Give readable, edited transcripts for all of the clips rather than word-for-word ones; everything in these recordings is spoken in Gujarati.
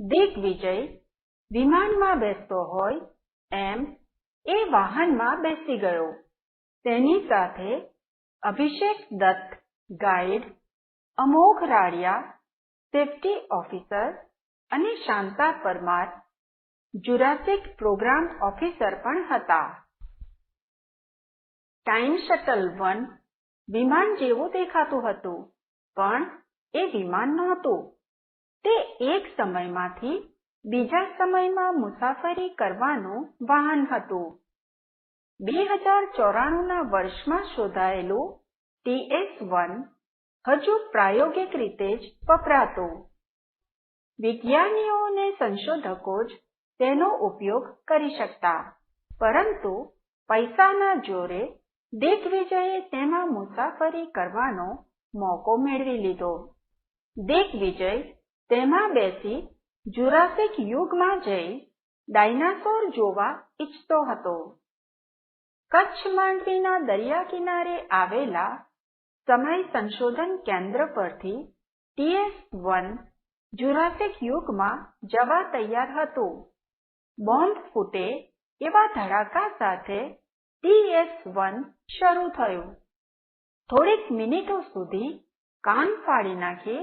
દિગ્વિજય વિમાનમાં બેસતો હોય એમ એ વાહનમાં બેસી ગયો. તેની સાથે Abhishek Dutt guide, Amogh Radia safety officer અને શાંતા પરમાર જુરાસિક પ્રોગ્રામ ઓફિસર પણ હતા. ટાઈમ શટલ 1 વિમાન જેવું દેખાતું હતું, પણ એ વિમાન નહોતું. તે એક સમયમાંથી બીજા સમયમાં મુસાફરી કરવાનું વાહન હતું. 2094ના વર્ષમાં શોધાયેલું TS-1 હજુ પ્રાયોગિક રીતે જ વપરાતું. વિજ્ઞાનીઓ અને સંશોધકો જ તેનો ઉપયોગ કરી શકતા, પરંતુ પૈસાના જોરે દિગ્વિજયે તેમાં મુસાફરી કરવાનો મોકો મેળવી લીધો. દિગ્વિજય તેમાં બેસી જુરાસિક યુગમાં જઈ ડાયનાસોર જોવા ઈચ્છતો હતો. કચ્છ માંડવીના દરિયા કિનારે આવેલા સમય સંશોધન કેન્દ્ર પરથી TS-1 જુરાસિક યુગમાં જવા તૈયાર હતું. બોમ્બ ફૂટે એવા ધડાકા સાથે TS-1 શરૂ થયું. થોડીક મિનિટો સુધી કાન ફાડી નાખે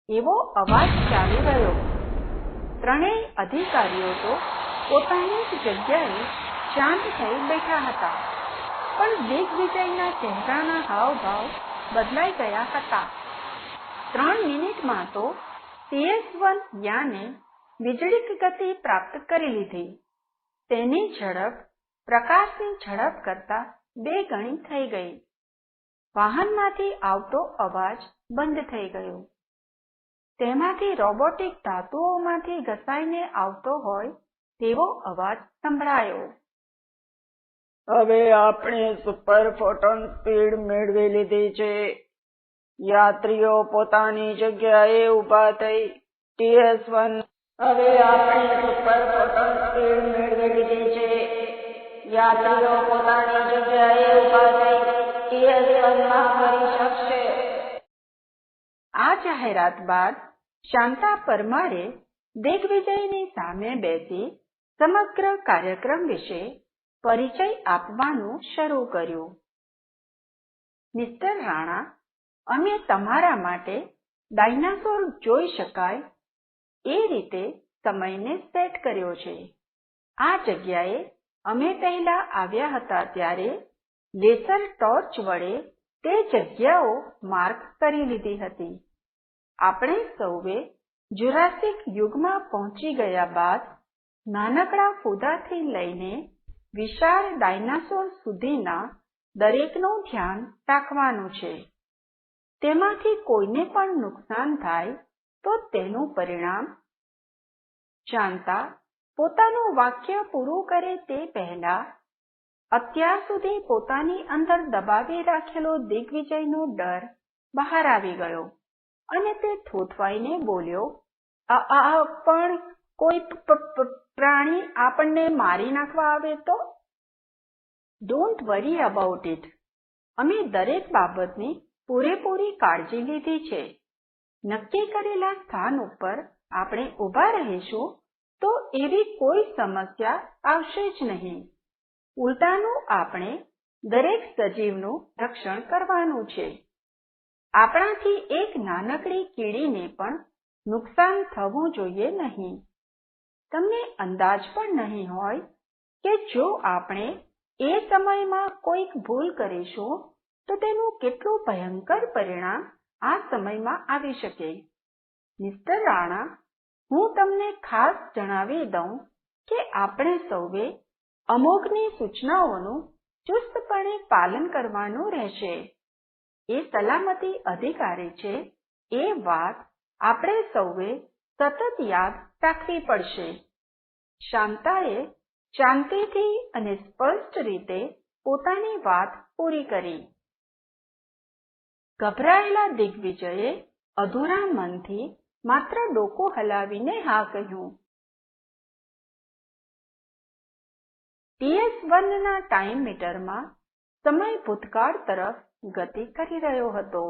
એવો અવાજ ચાલી રહ્યો. ત્રણેય અધિકારીઓ તો પોતાની જ જગ્યાએ શાંત થઈ બેઠા હતા, પણ દિગ્વિજયના ચહેરાના હાવભાવ બદલાઈ ગયા હતા. 3 મિનિટમાં તો TS-1 યાને વીજળીક ગતિ પ્રાપ્ત કરી લીધી. તેની ઝડપ પ્રકાશની ઝડપ કરતા 2 ગણી થઈ ગઈ. વાહનમાંથી આવતો અવાજ બંધ થઈ ગયો. તેમાંથી રોબોટિક ધાતુઓમાંથી ઘસાઈને આવતો હોય તેવો અવાજ સંભળાયો. હવે આપણે સુપર ફોટોન સ્પીડ મેળવી લીધી છે. યાત્રીઓ પોતાની જગ્યાએ ઊભા થઈ. TS-1 હવે આપણે સુપર ફોટોન સ્પીડ મેળવી લીધી છે. યાત્રીઓ પોતાની જગ્યાએ ઊભા થઈ TS-1માં ફરી શકશે. આ જાહેરાત બાદ શાંતા પરમારે દિગ્વિજયની સામે બેસી સમગ્ર કાર્યક્રમ વિશે પરિચય આપવાનું શરૂ કર્યું. મિસ્ટર રાણા, અમે તમારા માટે ડાયનાસોર જોઈ શકાય એ રીતે સમયને સેટ કર્યો છે. આ જગ્યાએ અમે પહેલા આવ્યા હતા ત્યારે લેસર ટોર્ચ વડે તે જગ્યાઓ માર્ક કરી લીધી હતી. આપણે સૌએ જુરાસિક યુગમાં પહોંચી ગયા બાદ નાનકડા ફૂદાથી લઈને વિશાળ ડાયનાસોર સુધીના દરેકનું ધ્યાન રાખવાનું છે. તેમાંથી કોઈને પણ નુકસાન થાય તો તેનું પરિણામ. શાંતા પોતાનું વાક્ય પૂરું કરે તે પહેલા અત્યાર સુધી પોતાની અંદર દબાવી રાખેલો દિગ્વિજયનો ડર બહાર આવી ગયો અને તે થોથવાઈને બોલ્યો, પણ કોઈ પ્રાણી આપણને મારી નાખવા આવે તો? Don't worry about it. અમે દરેક બાબતની પૂરેપૂરી કાળજી લીધી છે. નક્કી કરેલા સ્થાન ઉપર આપણે ઊભા રહીશું તો એવી કોઈ સમસ્યા આવશે જ નહીં. ઉલટાનું આપણે દરેક સજીવનું રક્ષણ કરવાનું છે. આપણાથી એક નાનકડી કીડીને પણ નુકસાન થવું જોઈએ નહીં. તમને અંદાજ પણ નહીં હોય કે જો આપણે એ સમયમાં કોઈક ભૂલ કરીશું તો તેનું કેટલું ભયંકર પરિણામ આ સમયમાં આવી શકે. મિસ્ટર રાણા, હું તમને ખાસ જણાવી દઉં કે આપણે સૌએ અમોઘની સૂચનાઓનું ચુસ્તપણે પાલન કરવાનું રહેશે. એ સલામતી અધિકારી છે એ વાત આપણે સૌએ સતત યાદ રાખવી પડશે. શાંતાએ શાંતિથી અને સ્પષ્ટ રીતે પોતાની વાત પૂરી કરી. ગભરાયેલા દિગ્વિજયે અધૂરા મનથી માત્ર ડોકું હલાવીને હા કહ્યું. TS-1ના ટાઈમ મીટરમાં સમય ભૂતકાળ તરફ ગતિ કરી રહ્યો હતો.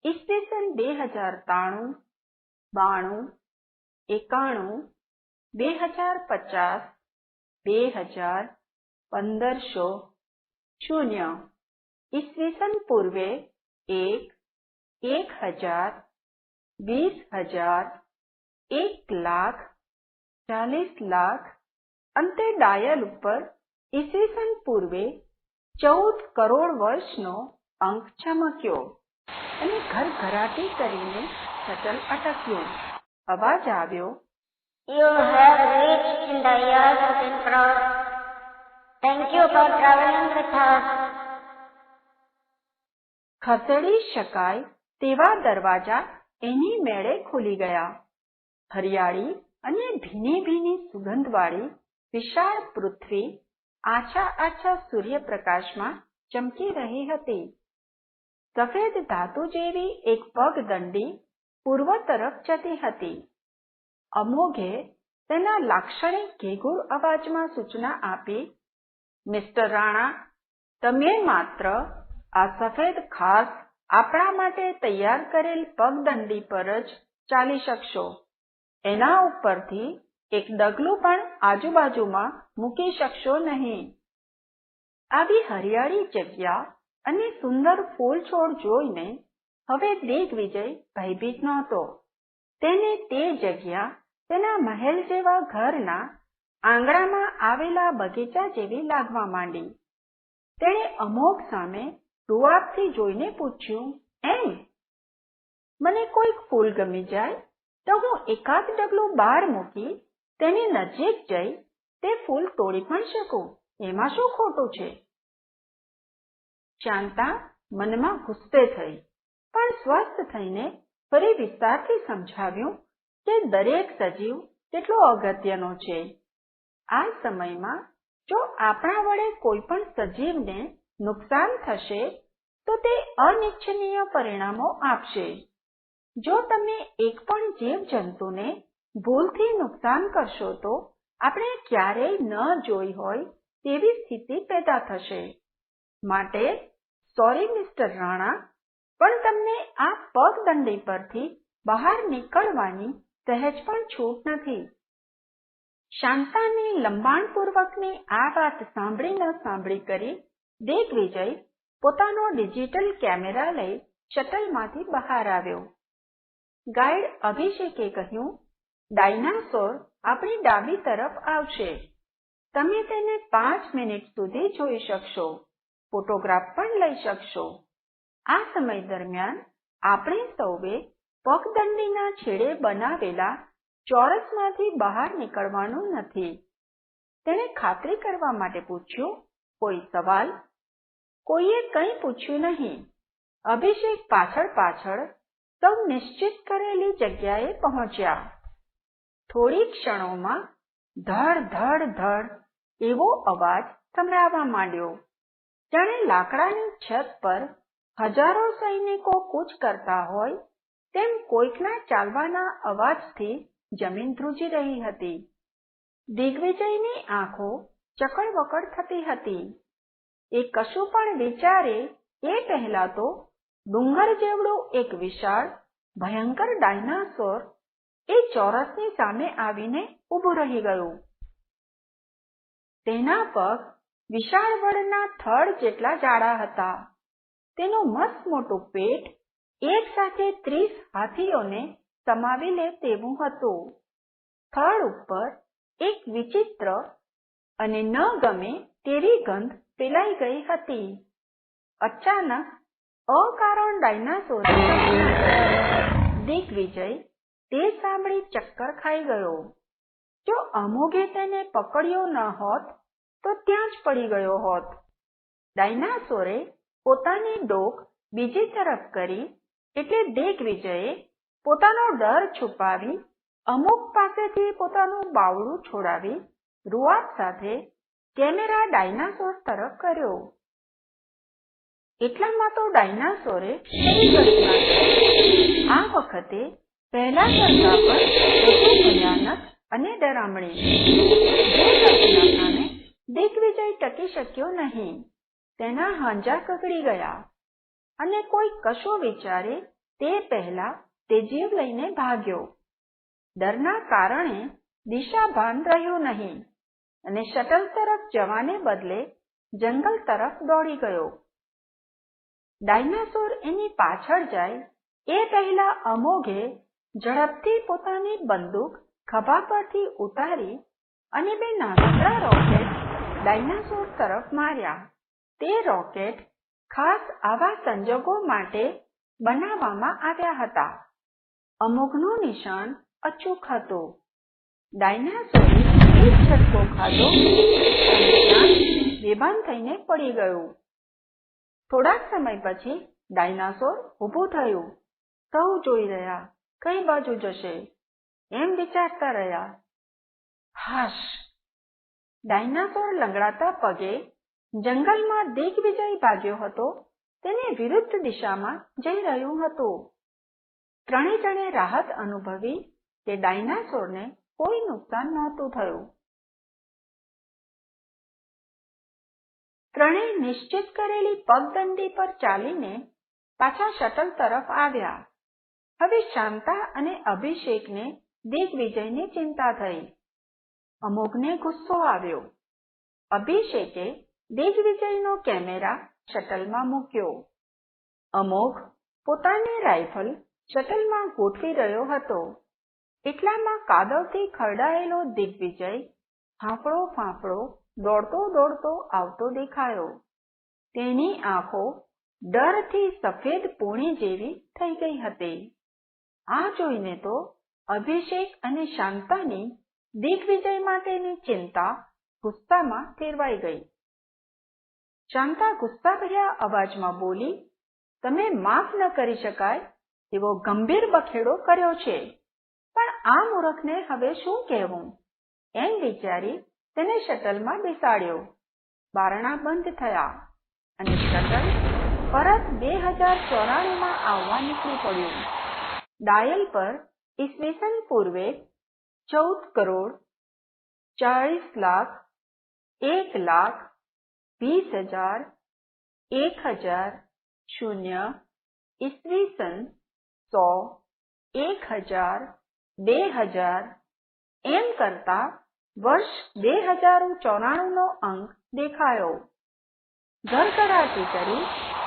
ઈસવીસન 2093, 92, 91, 2050, 2000, 1500, 0, ઈસવીસન પૂર્વે 1, 1000, 20,000, 1,00,000, 40,00,000, અંતે ડાયલ ઉપર ઈસવીસન પૂર્વે 14 કરોડ વર્ષનો અંક ચમક્યો અને ઘરઘરાટી કરીને શટલ અટક્યું. અવાજ આવ્યો, You have reached in the years of Emperor. Thank you for traveling with us. ખસેડી શકાય તેવા દરવાજા એની મેળે ખુલી ગયા. હરિયાળી અને ભીની ભીની સુગંધવાળી વિશાળ પૃથ્વી આછા આછા સૂર્યપ્રકાશમાં ચમકી રહી હતી. સફેદ ધાતુ જેવી એક પગદંડી પૂર્વ તરફ જતી હતી. અમોઘે તેના લાક્ષણિક ઘેઘૂર અવાજમાં સૂચના આપી, મિસ્ટર રાણા, તમે માત્ર આ સફેદ ખાસ આપણા માટે તૈયાર કરેલ પગદંડી પર જ ચાલી શકશો. એના ઉપરથી એક ડગલું પણ આજુબાજુમાં મૂકી શકશો નહીં. આવી હરિયાળી જગ્યા અને સુંદર ફૂલ છોડ જોઈને હવે દિગ્વિજય ભયભીત નહોતો. તેને તે જગ્યા તેના મહેલ જેવા ઘરના આંગણામાં આવેલા બગીચા જેવી લાગવા માંડી. તેણે અમોઘ સામે રૂઆબથી જોઈને પૂછ્યું, એમ? મને કોઈક ફૂલ ગમી જાય તો હું એકાદ ડગલું બહાર મૂકી તેની નજીક જઈ તે ફૂલ તોડી પણ શકું. એમાં શું ખોટું છે? શાંતા મનમાં ગુસ્સે થઈ, પણ સ્વસ્થ થઈને ફરી વિસ્તારથી સમજાવ્યું કે દરેક સજીવ કેટલો અગત્યનો છે. આ સમયમાં જો આપણા વડે કોઈ પણ સજીવને નુકસાન થશે તો તે અનિચ્છનીય પરિણામો આપશે. જો તમે એક પણ જીવજંતુને ભૂલથી નુકસાન કરશો તો આપણે ક્યારેય ન જોઈ હોય તેવી સ્થિતિ પેદા થશે. માટે સોરી મિસ્ટર રાણા, પણ તમને આ પગદંડી પરથી બહાર નીકળવાની સહેજ પણ છૂટ નથી. શાંતાની લંબાણપૂર્વકની આ વાત સાંભળી ન સાંભળી કરી દિગ્વિજય પોતાનો ડિજિટલ કેમેરા લઈ શટલમાંથી બહાર આવ્યો. ગાઈડ અભિષેકે કહ્યું, ડાયનાસોર આપણી ડાબી તરફ આવશે. તમે તેને 5 મિનિટ સુધી જોઈ શકશો. ફોટોગ્રાફ પણ લઈ શકશો. આ સમય દરમિયાન આપણે સૌએ પગદંડીના છેડે બનાવેલા ચોરસમાંથી બહાર નીકળવાનું નથી. તેણે ખાતરી કરવા માટે પૂછ્યું, કોઈ સવાલ? કોઈએ કંઈ પૂછ્યું નહીં. અભિષેક પાછળ પાછળ સૌ નિશ્ચિત કરેલી જગ્યાએ પહોંચ્યા. થોડી ક્ષણોમાં ધડ ધડ ધડ એવો અવાજ સંભળાવા માંડ્યો. જાણે લાકડાની છત પર હજારો સૈનિકો કૂચ કરતા હોય તેમ કોઈકના ચાલવાના અવાજથી જમીન ધ્રુજી રહી હતી. દિગ્વિજયની આંખો ચકડવકડ થતી હતી. એ કશું પણ વિચારે એ પહેલા તો ડુંગર જેવડું એક વિશાળ ભયંકર ડાયનાસોર એ ચોરસની સામે આવીને ઊભું રહી ગયું. તેના પગ વિશાળ વડના થડ જેટલા જાડા હતા. તેનું મસ્ત મોટું પેટ એક સાથે 30 હાથીઓને સમાવી લે તેવું હતું. થડ ઉપર એક વિચિત્ર અને ન ગમે તેવી ગંધ ફેલાઈ ગઈ હતી. અચાનક અકારણ ડાયનાસોરે દિગ્વિજય તે સાંભળી ચક્કર ખાઈ ગયો. જો અમોઘે તેને પકડ્યો ન હોત તો ત્યાં જ પડી ગયો હોત. ડાયનાસોરે પોતાની ડોક બીજી તરફ કરી એટલે દિગ્વિજયે પોતાનો ડર છુપાવી અમુક પાસેથી પોતાનું બાવડું છોડાવી રૂઆબ સાથે કેમેરા ડાયનાસોર તરફ કર્યો. એટલામાં તો ડાયનાસોરે ફરી ઘટના કરી. આ વખતે પહેલા કરતા પર વધુ ભયાનક અને ડરામણી. જે ઘટના સામે દિગ્વિજય ટકી શક્યો નહીં. તેના હાંજા કગડી ગયા અને કોઈ કશો વિચારે તે પહેલા તે જીવ લઈને ભાગ્યો. ડરના કારણે દિશાભાન રહ્યું નહીં અને શટલ તરફ જવાને બદલે જંગલ તરફ દોડી ગયો. ડાયનાસોર એની પાછળ જાય એ પહેલા અમોઘે ઝડપથી પોતાની બંદૂક ખભા પરથી ઉતારી અને 2 નાનકડા રોકેટ ડાયનાસોર તરફ માર્યા. તે રોકેટ ખાસ આવા સંજોગો માટે બનાવવામાં આવ્યા હતા. અમોઘનું નિશાન અચૂક હતું. ડાયનાસોરે એક ઝટકો ખાધો અને ત્યાં બેભાન થઈને પડી ગયું. થોડાક સમય પછી ડાયનાસોર ઊભું થયું. સૌ જોઈ રહ્યા, કઈ બાજુ જશે એમ વિચારતા રહ્યા. હાશ! ડાયનાસોર લંગડાતા પગે જંગલમાં દિગ્વિજય ભાગ્યો હતો તેની વિરુદ્ધ દિશામાં જઈ રહ્યું હતું. ત્રણેય જણે રાહત અનુભવી કે ડાયનાસોરને કોઈ નુકસાન નહોતું થયું. ત્રણેય નિશ્ચિત કરેલી પગદંડી પર ચાલીને પાછા શટલ તરફ આવ્યા. હવે શાંતા અને અભિષેકને દિગ્વિજયની ચિંતા થઈ. અમોઘને ગુસ્સો આવ્યો. અભિષેકે દિગ્વિજયનો કેમેરા શટલમાં મૂક્યો. અમોઘ પોતાની રાઇફલ શટલમાં ગોઠવી રહ્યો હતો. એટલામાં કાદવથી ખરડાયેલો દિગ્વિજય ફાંફળો ફાંફળો દોડતો દોડતો આવતો દેખાયો. તેની આંખો ડરથી સફેદ પૂણી જેવી થઈ ગઈ હતી. આ જોઈને તો અભિષેક અને શાંતાની દિગ્વિજય માટેની ચિંતા ગુસ્સામાં ફેરવાઈ ગઈ. શાંતા ગુસ્સાભર્યા અવાજમાં બોલી, તમે માફ ન કરી શકાય એવો ગંભીર બખેડો કર્યો છે, પણ આ મૂર્ખને હવે શું કહેવું એમ વિચારી તેને શટલમાં બેસાડ્યો. બારણા બંધ થયા અને શટલ પરત 2094માં આવવા નીકળી પડ્યું. ડાયલ પર ઈસવીસન પૂર્વે 14 કરોડ 40 લાખ 1 લાખ 20,000 1000 0 ઈસવીસન 100 1000 2000 એમ કરતા વર્ષ 2094નો અંક દેખાયો. ગડગડાટી કરી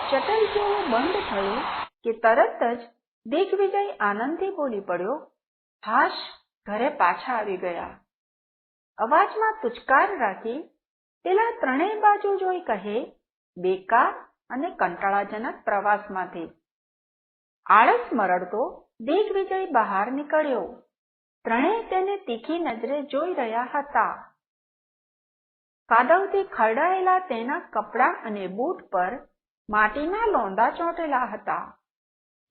શટલ જેવું બંધ થયું કે તરત જ દિગ્વિજય આનંદથી બોલી પડ્યો, હાશ! ઘરે પાછા આવી ગયા. અવાજમાં તુચકાર રાખી પેલા ત્રણેય બાજુ જોઈ કહે, બેકાર અને કંટાળાજનક પ્રવાસમાંથી. આળસ મરડતો દિગ્વિજય બહાર નીકળ્યો. ત્રણેય તેને તીખી નજરે જોઈ રહ્યા હતા. કાદવથી ખરડાયેલા તેના કપડાં અને બૂટ પર માટીના લોંદા ચોંટેલા હતા.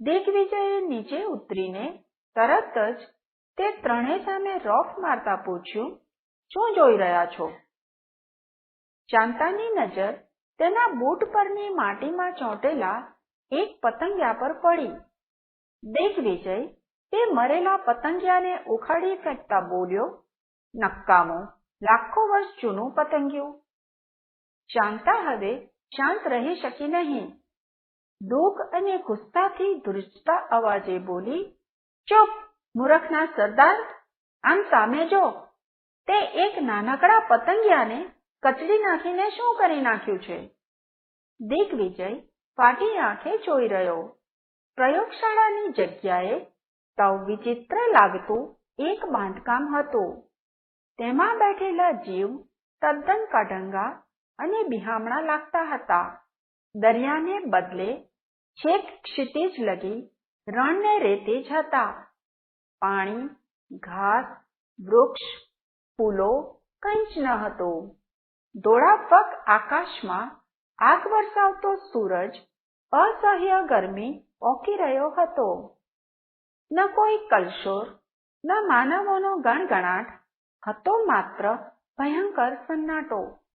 દિગ્વિજયે નીચે ઉતરીને તરત જ તે ત્રણેય સામે રોફ મારતા પૂછ્યું, શું જોઈ રહ્યા છો? શાંતાની નજર તેના બૂટ પરની માટીમાં ચોંટેલા એક પતંગિયા પર પડી. દિગ્વિજય તે મરેલા પતંગિયાને ઉખાડી ફેંકતા બોલ્યો, નક્કામો, લાખો વર્ષ જૂનું પતંગિયું. શાંતા હવે શાંત રહી શકી નહીં. દુઃખ અને ગુસ્સાથી ધ્રુજતા અવાજે બોલી, ચૂપ મૂર્ખના સરદાર! આમ સામે જો, તે એક નાનકડા પતંગિયાને કચડી નાખીને શું કરી નાખ્યું છે? દિગ્વિજય ફાટી આંખે જોઈ રહ્યો. પ્રયોગશાળાની જગ્યાએ સાવ વિચિત્ર લાગતું એક બાંધકામ હતું. તેમાં બેઠેલા જીવ તદ્દન કઢંગા અને બિહામણા લાગતા હતા. દરિયાને બદલે છેક ક્ષિતિજ લગી રણ ને રેતી જ હતા. પાણી, ઘાસ, વૃક્ષ, ફૂલો કંઈ જ ન હતું. ધોળાફક આકાશમાં આગ વરસાવતો સૂરજ અસહ્ય ગરમી ઓકી રહ્યો હતો. ન કોઈ કલશોર, ન માનવોનો ગણગણાટ, હતો માત્ર ભયંકર સન્નાટો.